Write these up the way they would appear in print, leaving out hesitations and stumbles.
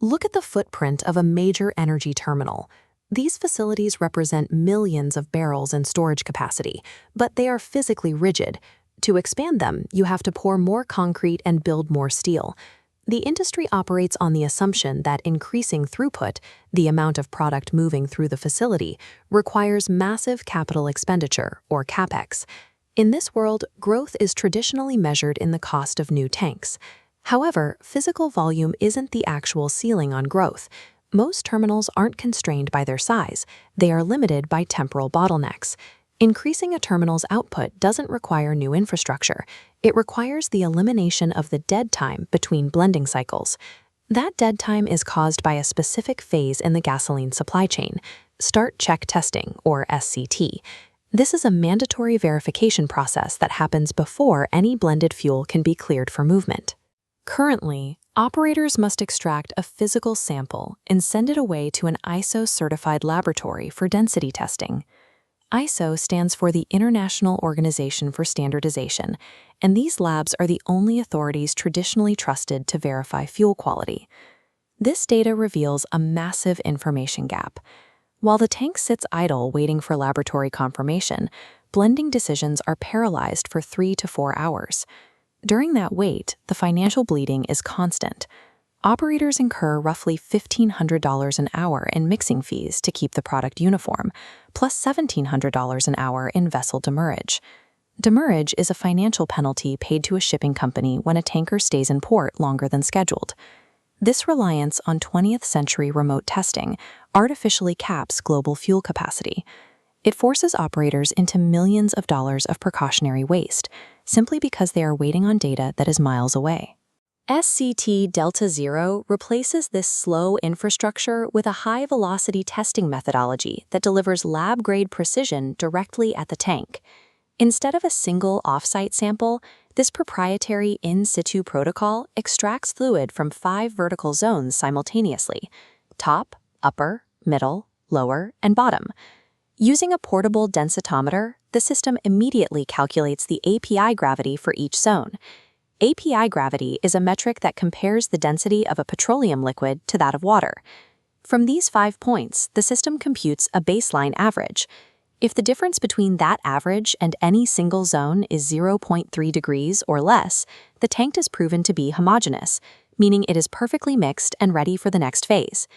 Look at the footprint of a major energy terminal. These facilities represent millions of barrels in storage capacity, but they are physically rigid. To expand them, you have to pour more concrete and build more steel. The industry operates on the assumption that increasing throughput, the amount of product moving through the facility, requires massive capital expenditure, or CapEx. In this world, growth is traditionally measured in the cost of new tanks. However, physical volume isn't the actual ceiling on growth. Most terminals aren't constrained by their size. They are limited by temporal bottlenecks. Increasing a terminal's output doesn't require new infrastructure. It requires the elimination of the dead time between blending cycles. That dead time is caused by a specific phase in the gasoline supply chain, start check testing, or SCT. This is a mandatory verification process that happens before any blended fuel can be cleared for movement. Currently, operators must extract a physical sample and send it away to an ISO-certified laboratory for density testing. ISO stands for the International Organization for Standardization, and these labs are the only authorities traditionally trusted to verify fuel quality. This data reveals a massive information gap. While the tank sits idle waiting for laboratory confirmation, blending decisions are paralyzed for 3 to 4 hours. During that wait, the financial bleeding is constant. Operators incur roughly $1,500 an hour in mixing fees to keep the product uniform, plus $1,700 an hour in vessel demurrage. Demurrage is a financial penalty paid to a shipping company when a tanker stays in port longer than scheduled. This reliance on 20th-century remote testing artificially caps global fuel capacity. It forces operators into millions of dollars of precautionary waste, simply because they are waiting on data that is miles away. SCT Delta Zero replaces this slow infrastructure with a high-velocity testing methodology that delivers lab-grade precision directly at the tank. Instead of a single off-site sample, this proprietary in-situ protocol extracts fluid from 5 vertical zones simultaneously: top, upper, middle, lower, and bottom. Using a portable densitometer, the system immediately calculates the API gravity for each zone. API gravity is a metric that compares the density of a petroleum liquid to that of water. From these 5 points, the system computes a baseline average. If the difference between that average and any single zone is 0.3 degrees or less, the tank is proven to be homogeneous, meaning it is perfectly mixed and ready for the next phase.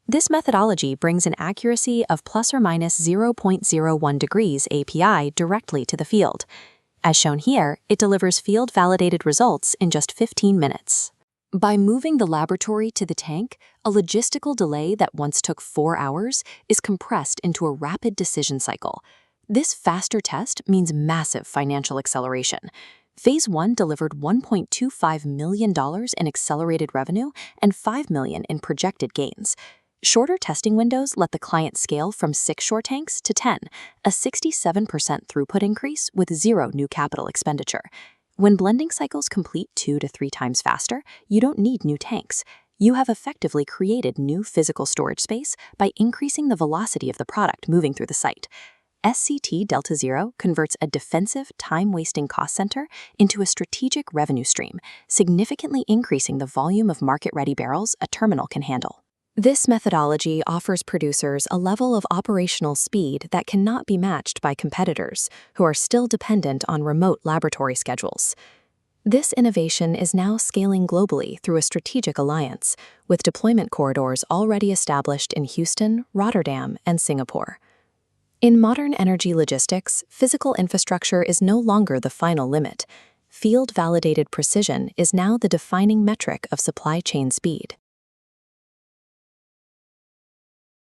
This methodology brings an accuracy of plus or minus 0.01 degrees API directly to the field. As shown here, it delivers field-validated results in just 15 minutes. By moving the laboratory to the tank, a logistical delay that once took 4 hours is compressed into a rapid decision cycle. This faster test means massive financial acceleration. Phase 1 delivered $1.25 million in accelerated revenue and $5 million in projected gains. Shorter testing windows let the client scale from 6 shore tanks to 10, a 67% throughput increase with zero new capital expenditure. When blending cycles complete 2 to 3 times faster, you don't need new tanks. You have effectively created new physical storage space by increasing the velocity of the product moving through the site. SCT Delta Zero converts a defensive, time-wasting cost center into a strategic revenue stream, significantly increasing the volume of market-ready barrels a terminal can handle. This methodology offers producers a level of operational speed that cannot be matched by competitors, who are still dependent on remote laboratory schedules. This innovation is now scaling globally through a strategic alliance, with deployment corridors already established in Houston, Rotterdam, and Singapore. In modern energy logistics, physical infrastructure is no longer the final limit. Field-validated precision is now the defining metric of supply chain speed.